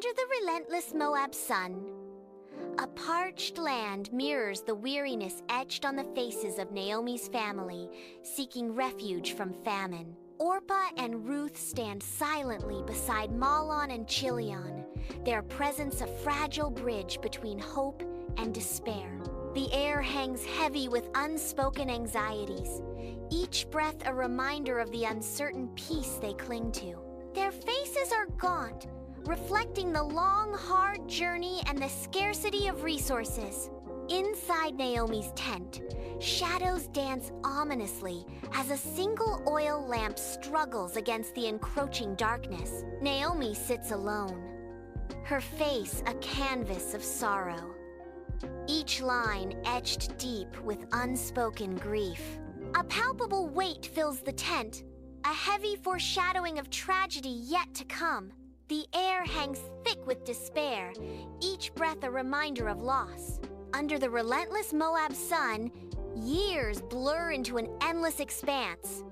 Under the relentless Moab sun, a parched land mirrors the weariness etched on the faces of Naomi's family, seeking refuge from famine. Orpah and Ruth stand silently beside Mahlon and Chilion, their presence a fragile bridge between hope and despair. The air hangs heavy with unspoken anxieties, each breath a reminder of the uncertain peace they cling to. Their faces are gaunt, reflecting the long, hard journey and the scarcity of resources. Inside Naomi's tent, shadows dance ominously as a single oil lamp struggles against the encroaching darkness. Naomi sits alone, her face a canvas of sorrow, each line etched deep with unspoken grief. A palpable weight fills the tent, a heavy foreshadowing of tragedy yet to come. The air hangs thick with despair, each breath a reminder of loss. Under the relentless Moab sun, years blur into an endless expanse,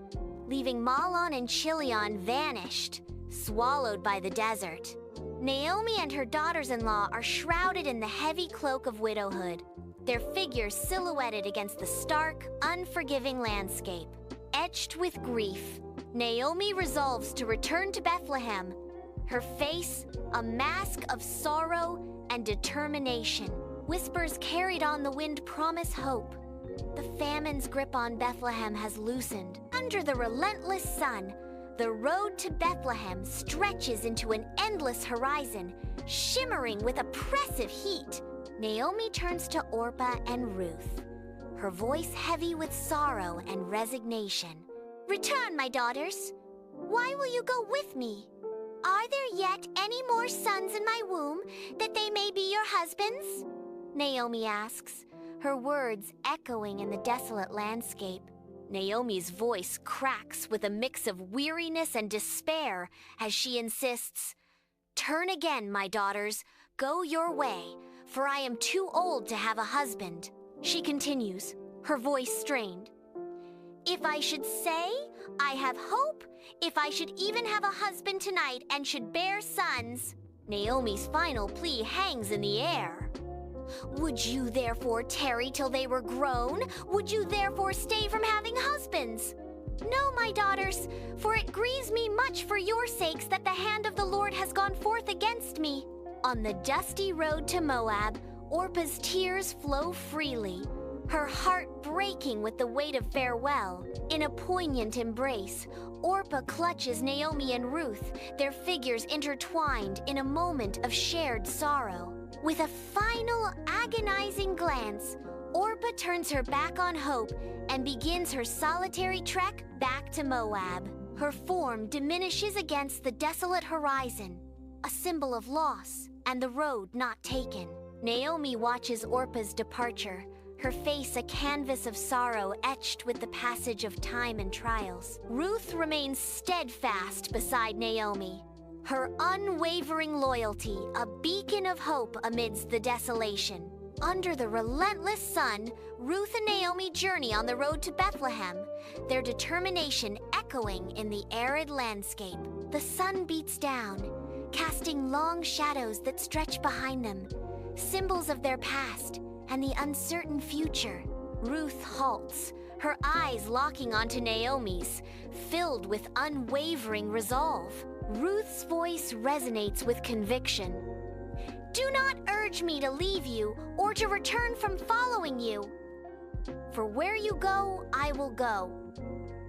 leaving Mahlon and Chilion vanished, swallowed by the desert. Naomi and her daughters-in-law are shrouded in the heavy cloak of widowhood, their figures silhouetted against the stark, unforgiving landscape. Etched with grief, Naomi resolves to return to Bethlehem, her face a mask of sorrow and determination. Whispers carried on the wind promise hope. The famine's grip on Bethlehem has loosened. Under the relentless sun, the road to Bethlehem stretches into an endless horizon, shimmering with oppressive heat. Naomi turns to Orpah and Ruth, her voice heavy with sorrow and resignation. "Return, my daughters. Why will you go with me? Are there yet any more sons in my womb, that they may be your husbands?" Naomi asks, her words echoing in the desolate landscape. Naomi's voice cracks with a mix of weariness and despair as she insists, "Turn again, my daughters, go your way, for I am too old to have a husband." She continues, her voice strained. "If I should say I have hope, if I should even have a husband tonight and should bear sons," Naomi's final plea hangs in the air. "Would you therefore tarry till they were grown? Would you therefore stay from having husbands? No, my daughters, for it grieves me much for your sakes that the hand of the Lord has gone forth against me." On the dusty road to Moab, Orpah's tears flow freely, her heart breaking with the weight of farewell. In a poignant embrace, Orpah clutches Naomi and Ruth, their figures intertwined in a moment of shared sorrow. With a final agonizing glance, Orpah turns her back on hope and begins her solitary trek back to Moab. Her form diminishes against the desolate horizon, a symbol of loss and the road not taken. Naomi watches Orpah's departure, her face a canvas of sorrow etched with the passage of time and trials. Ruth remains steadfast beside Naomi, her unwavering loyalty a beacon of hope amidst the desolation. Under the relentless sun, Ruth and Naomi journey on the road to Bethlehem, their determination echoing in the arid landscape. The sun beats down, casting long shadows that stretch behind them, symbols of their past and the uncertain future. Ruth halts, her eyes locking onto Naomi's, filled with unwavering resolve. Ruth's voice resonates with conviction. "Do not urge me to leave you or to return from following you. For where you go, I will go,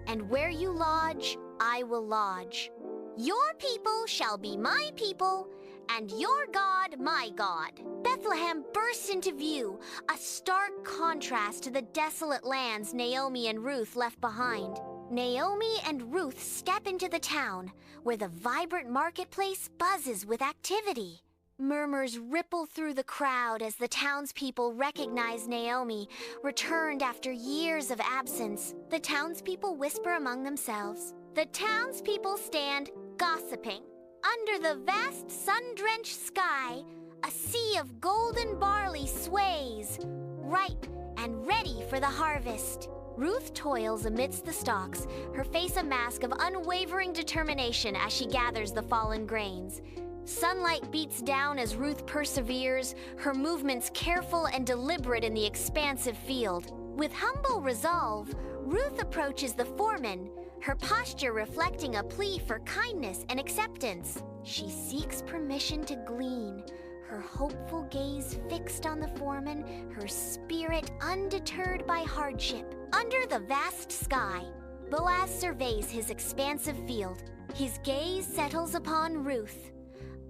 and where you lodge, I will lodge. Your people shall be my people, and your God my God." Bethlehem bursts into view, a stark contrast to the desolate lands Naomi and Ruth left behind. Naomi and Ruth step into the town, where the vibrant marketplace buzzes with activity. Murmurs ripple through the crowd as the townspeople recognize Naomi, returned after years of absence. The townspeople whisper among themselves. The townspeople stand gossiping. Under the vast sun-drenched sky, a sea of golden barley sways, ripe and ready for the harvest. Ruth toils amidst the stalks, her face a mask of unwavering determination as she gathers the fallen grains. Sunlight beats down as Ruth perseveres, her movements careful and deliberate in the expansive field. With humble resolve, Ruth approaches the foreman, her posture reflecting a plea for kindness and acceptance. She seeks permission to glean, her hopeful gaze fixed on the foreman, her spirit undeterred by hardship. Under the vast sky, Boaz surveys his expansive field. His gaze settles upon Ruth,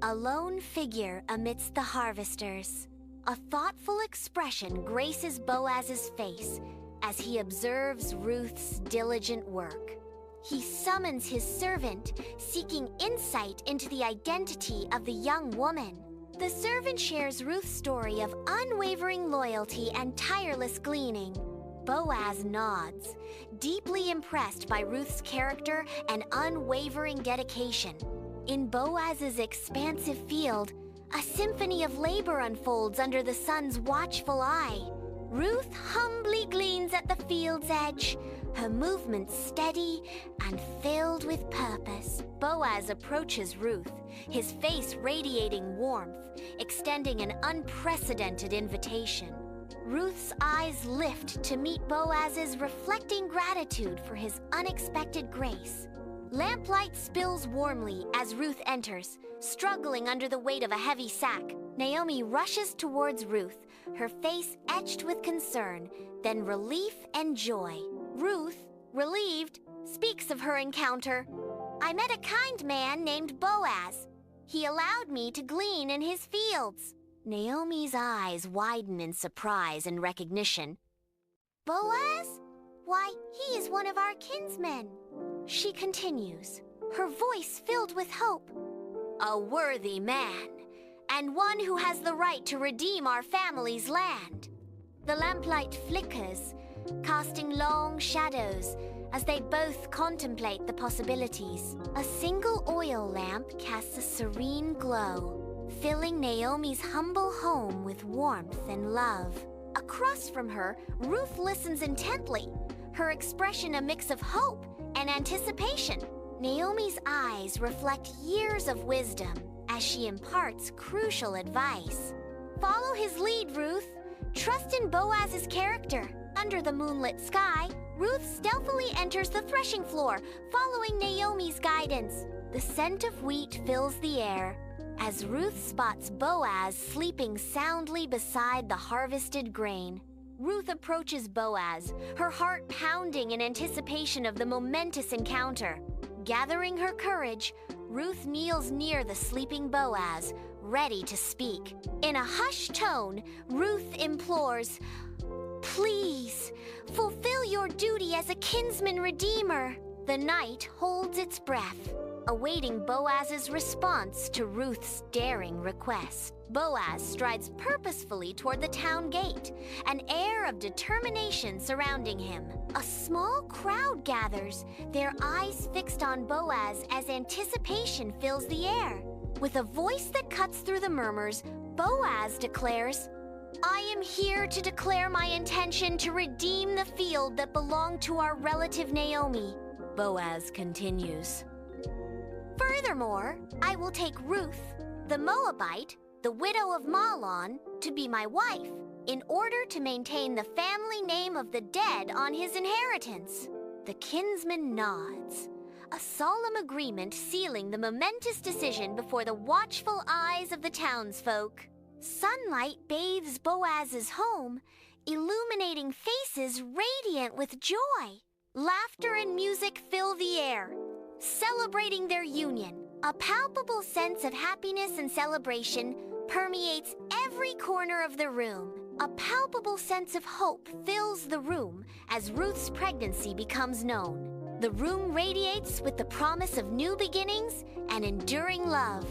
a lone figure amidst the harvesters. A thoughtful expression graces Boaz's face as he observes Ruth's diligent work. He summons his servant, seeking insight into the identity of the young woman. The servant shares Ruth's story of unwavering loyalty and tireless gleaning. Boaz nods, deeply impressed by Ruth's character and unwavering dedication. In Boaz's expansive field, a symphony of labor unfolds under the sun's watchful eye. Ruth humbly gleans at the field's edge, her movements steady and filled with purpose. Boaz approaches Ruth, his face radiating warmth, extending an unprecedented invitation. Ruth's eyes lift to meet Boaz's, reflecting gratitude for his unexpected grace. Lamplight spills warmly as Ruth enters, struggling under the weight of a heavy sack. Naomi rushes towards Ruth, her face etched with concern, then relief and joy. Ruth, relieved, speaks of her encounter. "I met a kind man named Boaz. He allowed me to glean in his fields." Naomi's eyes widen in surprise and recognition. "Boaz? Why, he is one of our kinsmen." She continues, her voice filled with hope. "A worthy man, and one who has the right to redeem our family's land." The lamplight flickers, casting long shadows as they both contemplate the possibilities. A single oil lamp casts a serene glow, filling Naomi's humble home with warmth and love. Across from her, Ruth listens intently, her expression a mix of hope and anticipation. Naomi's eyes reflect years of wisdom as she imparts crucial advice. Follow his lead, Ruth. Trust in Boaz's character. Under the moonlit sky, Ruth stealthily enters the threshing floor, following Naomi's guidance. The scent of wheat fills the air as Ruth spots Boaz sleeping soundly beside the harvested grain. Ruth approaches Boaz, her heart pounding in anticipation of the momentous encounter. Gathering her courage, Ruth kneels near the sleeping Boaz, ready to speak. In a hushed tone, Ruth implores, "Please, fulfill your duty as a kinsman redeemer." The night holds its breath, awaiting Boaz's response to Ruth's daring request. Boaz strides purposefully toward the town gate, an air of determination surrounding him. A small crowd gathers, their eyes fixed on Boaz as anticipation fills the air. With a voice that cuts through the murmurs, Boaz declares, "I am here to declare my intention to redeem the field that belonged to our relative Naomi." Boaz continues, "Furthermore, I will take Ruth, the Moabite, the widow of Mahlon, to be my wife, in order to maintain the family name of the dead on his inheritance." The kinsman nods, a solemn agreement sealing the momentous decision before the watchful eyes of the townsfolk. Sunlight bathes Boaz's home, illuminating faces radiant with joy. Laughter and music fill the air, celebrating their union. A palpable sense of happiness and celebration permeates every corner of the room. A palpable sense of hope fills the room as Ruth's pregnancy becomes known. The room radiates with the promise of new beginnings and enduring love.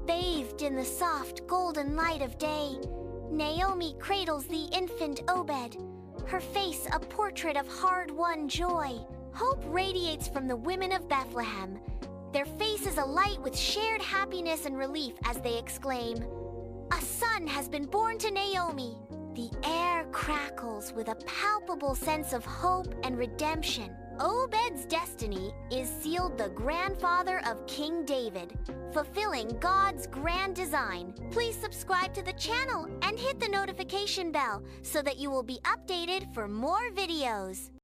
Bathed in the soft golden light of day, Naomi cradles the infant Obed, her face a portrait of hard-won joy. Hope radiates from the women of Bethlehem, their faces alight with shared happiness and relief as they exclaim, "A son has been born to Naomi." The air crackles with a palpable sense of hope and redemption. Obed's destiny is sealed the grandfather of King David, fulfilling God's grand design. Please subscribe to the channel and hit the notification bell so that you will be updated for more videos.